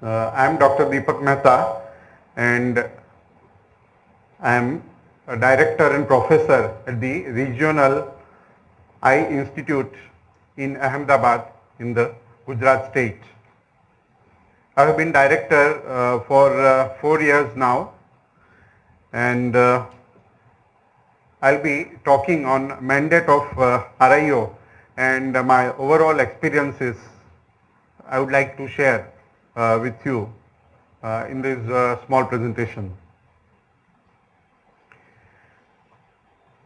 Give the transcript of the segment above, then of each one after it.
I am Dr. Deepak Mehta, and I am a director and professor at the Regional Eye Institute in Ahmedabad in the Gujarat state. I have been director for 4 years now, and I'll be talking on mandate of RIO and my overall experiences I would like to share with you in this small presentation.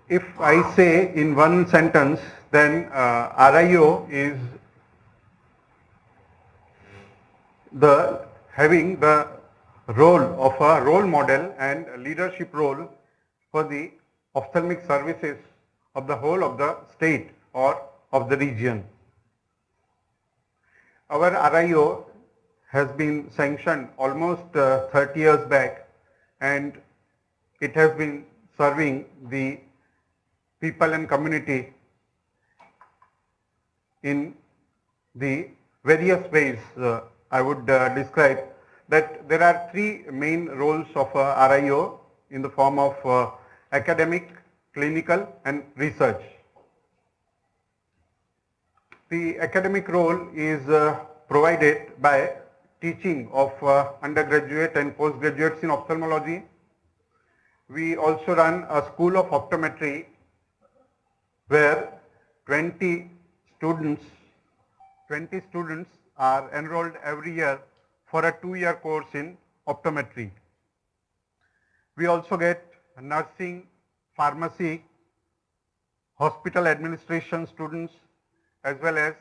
If I say in one sentence, then RIO is having the role of a role model and leadership role for the ophthalmic services of the whole of the state or of the region. Our RIO has been sanctioned almost 30 years back, and it has been serving the people and community in the various ways. I would describe that there are three main roles of RIO in the form of academic, clinical and research. The academic role is provided by teaching of undergraduate and postgraduates in ophthalmology. We also run a school of optometry where 20 students are enrolled every year for a 2-year course in optometry. We also get nursing, pharmacy, hospital administration students, as well as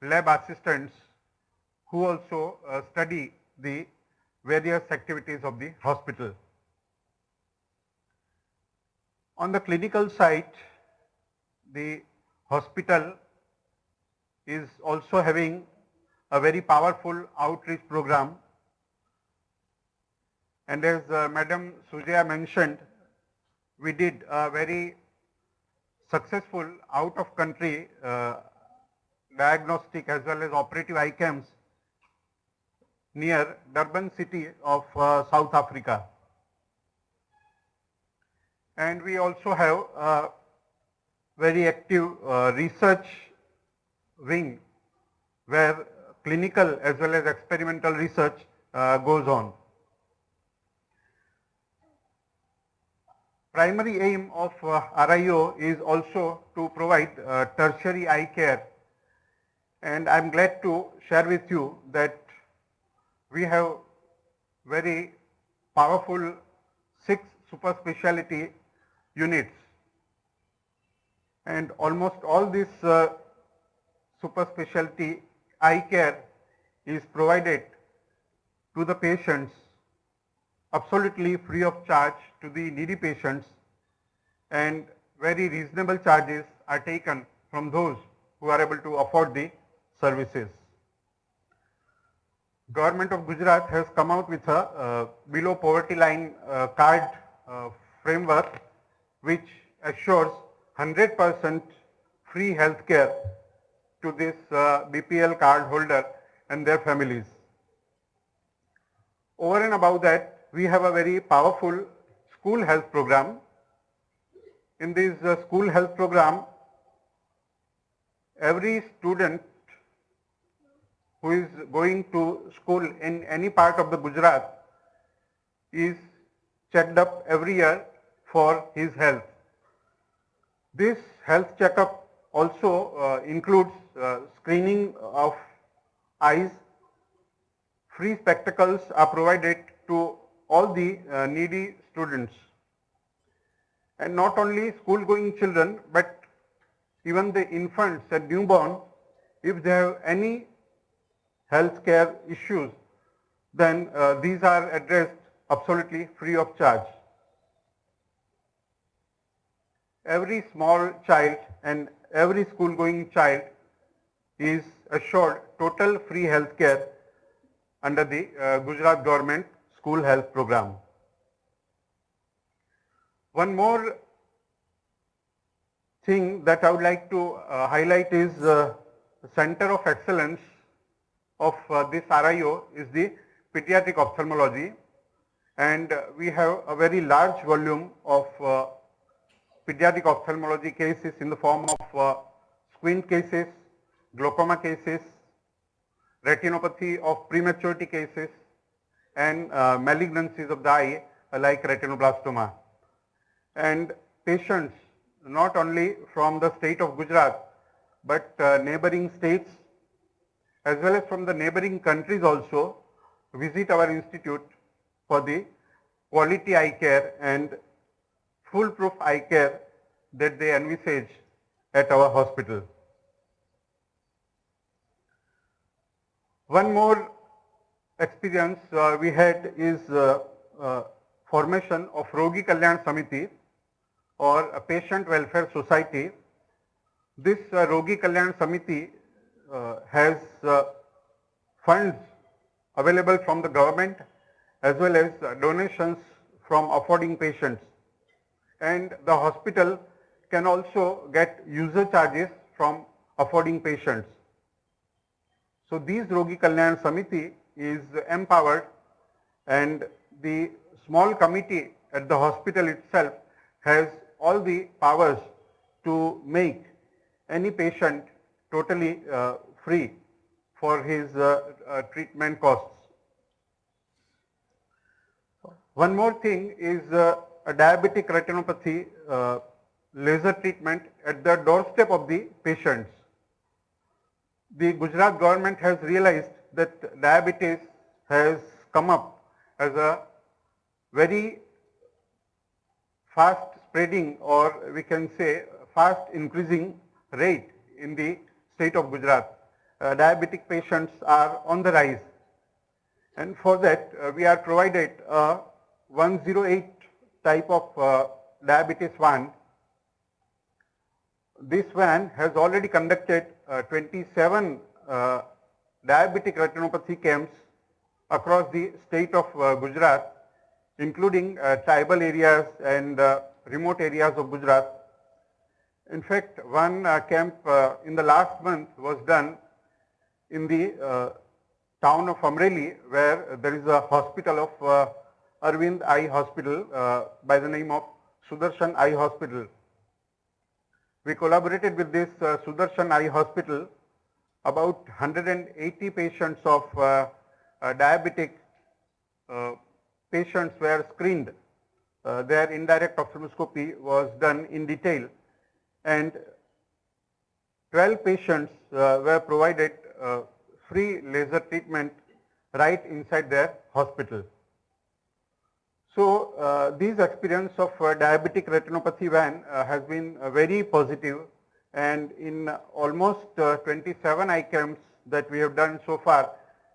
lab assistants who also study the various activities of the hospital. On the clinical side, the hospital is also having a very powerful outreach program, and as Madam Sujaya mentioned, we did a very successful out of country diagnostic as well as operative eye camps near Durban city of South Africa. And we also have a very active research wing where clinical as well as experimental research goes on. Primary aim of RIO is also to provide tertiary eye care, and I am glad to share with you that we have very powerful 6 super specialty units, and almost all this super specialty eye care is provided to the patients absolutely free of charge to the needy patients, and very reasonable charges are taken from those who are able to afford the services. Government of Gujarat has come out with a below poverty line card framework which assures 100% free health care to this BPL card holder and their families. Over and above that, we have a very powerful school health program. In this school health program, every student who is going to school in any part of the Gujarat is checked up every year for his health. This health checkup also includes screening of eyes. Free spectacles are provided to all the needy students, and not only school going children but even the infants and newborn, if they have any health care issues, then these are addressed absolutely free of charge. Every small child and every school going child is assured total free health care under the Gujarat government school health program. One more thing that I would like to highlight is Center of Excellence of this RIO is the pediatric ophthalmology, and we have a very large volume of pediatric ophthalmology cases in the form of squint cases, glaucoma cases, retinopathy of prematurity cases, and malignancies of the eye like retinoblastoma. And patients not only from the state of Gujarat but neighboring states as well as from the neighboring countries also visit our institute for the quality eye care and foolproof eye care that they envisage at our hospital. One more experience we had is formation of Rogi Kalyan Samiti or a Patient Welfare Society. This Rogi Kalyan Samiti has funds available from the government as well as donations from affording patients, and the hospital can also get user charges from affording patients. So these Rogi Kalyan Samiti is empowered, and the small committee at the hospital itself has all the powers to make any patient totally free for his treatment costs. One more thing is a diabetic retinopathy laser treatment at the doorstep of the patients. The Gujarat government has realized that diabetes has come up as a very fast spreading, or we can say fast increasing rate in the state of Gujarat. Diabetic patients are on the rise, and for that we are provided a 108 type of diabetes van. This van has already conducted 27 diabetic retinopathy camps across the state of Gujarat, including tribal areas and remote areas of Gujarat. In fact, one camp in the last month was done in the town of Amreli, where there is a hospital of Arvind Eye Hospital by the name of Sudarshan Eye Hospital. We collaborated with this Sudarshan Eye Hospital. About 180 patients of diabetic patients were screened. Their indirect ophthalmoscopy was done in detail, and 12 patients were provided free laser treatment right inside their hospital. So this experience of diabetic retinopathy van has been very positive, and in almost 27 eye camps that we have done so far,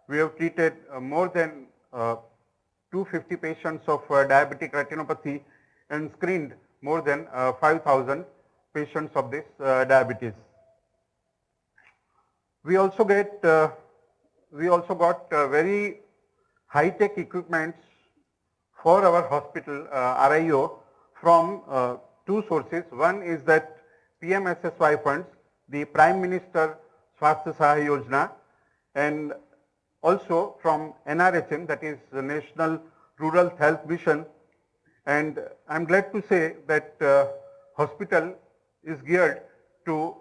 we have treated more than 250 patients of diabetic retinopathy and screened more than 5,000 patients of this diabetes. We also got very high-tech equipments for our hospital RIO from two sources. One is that PMSSY funds, the Prime Minister Swasthya Sahay Yojana, and also from NRHM, that is the National Rural Health Mission. And I'm glad to say that hospital is geared to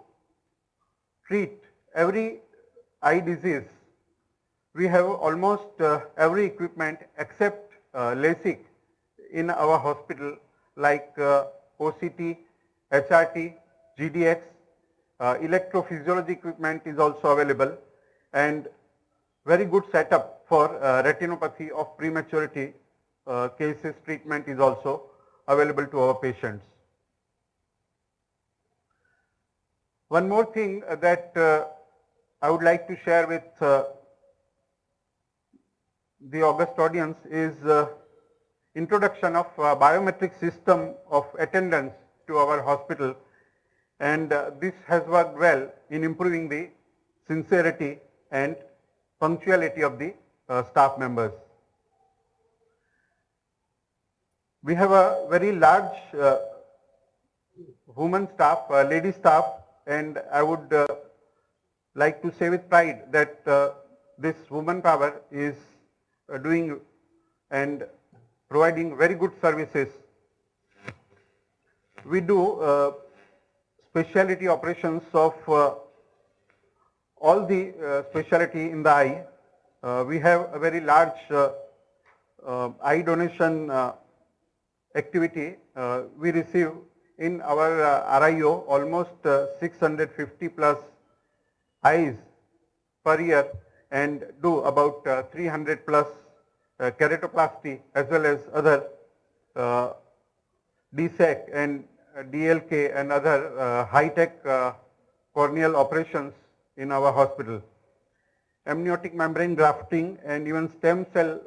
treat every eye disease. We have almost every equipment except LASIK in our hospital, like OCT, HRT, GDX, electrophysiology equipment is also available, and very good setup for retinopathy of prematurity cases treatment is also available to our patients. One more thing that I would like to share with the august audience is introduction of biometric system of attendance to our hospital, and this has worked well in improving the sincerity and punctuality of the staff members. We have a very large women staff, lady staff, and I would like to say with pride that this woman power is doing and providing very good services. We do specialty operations of all the specialty in the eye. We have a very large eye donation activity. We receive in our RIO almost 650 plus eyes per year and do about 300 plus keratoplasty as well as other DSEC and DLK and other high-tech corneal operations in our hospital. Amniotic membrane grafting and even stem cell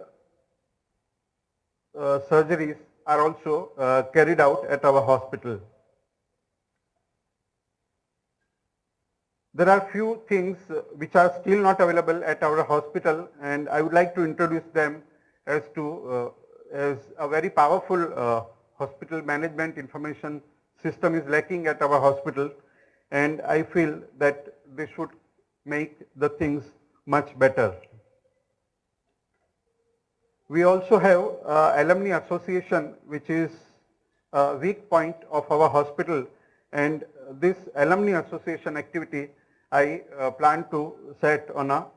surgeries are also carried out at our hospital. There are few things which are still not available at our hospital, and I would like to introduce them as a very powerful hospital management information system is lacking at our hospital, and I feel that this should make the things much better. We also have alumni association, which is a weak point of our hospital, and this alumni association activity I plan to set on a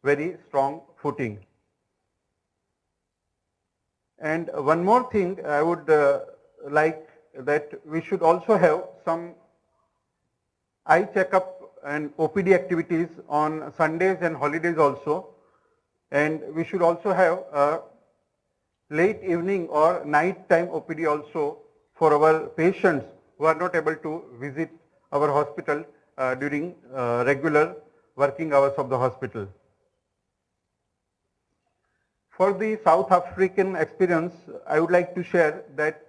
very strong footing. And one more thing I would like that we should also have some eye checkup and OPD activities on Sundays and holidays also, and we should also have a late evening or night time OPD also for our patients who are not able to visit our hospital during regular working hours of the hospital. For the South African experience, I would like to share that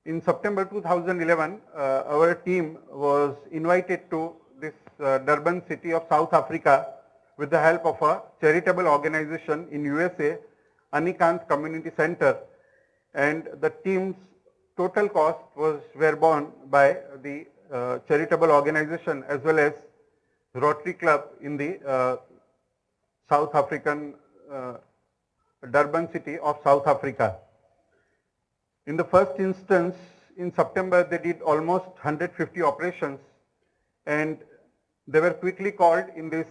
in September 2011, our team was invited to this Durban city of South Africa with the help of a charitable organization in USA, Anikant Community Center, and the team's total cost were borne by the charitable organization as well as Rotary Club in the South African Durban city of South Africa. In the first instance, in September, they did almost 150 operations, and they were quickly called in this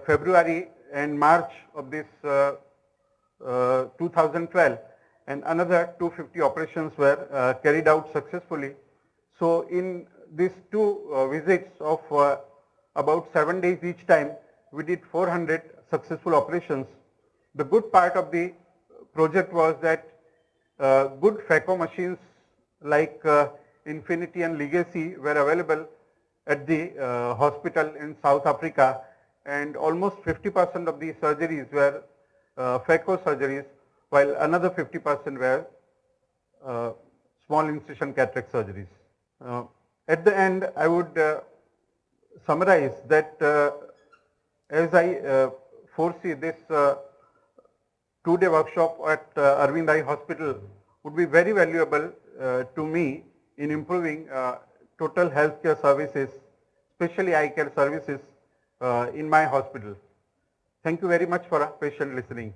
February and March of this 2012, and another 250 operations were carried out successfully. So in these two visits of about 7 days each time, we did 400 successful operations. The good part of the project was that good phaco machines like Infinity and Legacy were available at the hospital in South Africa, and almost 50% of the surgeries were phaco surgeries, while another 50% were small incision cataract surgeries. At the end, I would summarize that as I foresee this 2-day workshop at Arvind Eye Hospital would be very valuable to me in improving total healthcare services, especially eye care services in my hospital. Thank you very much for patient listening.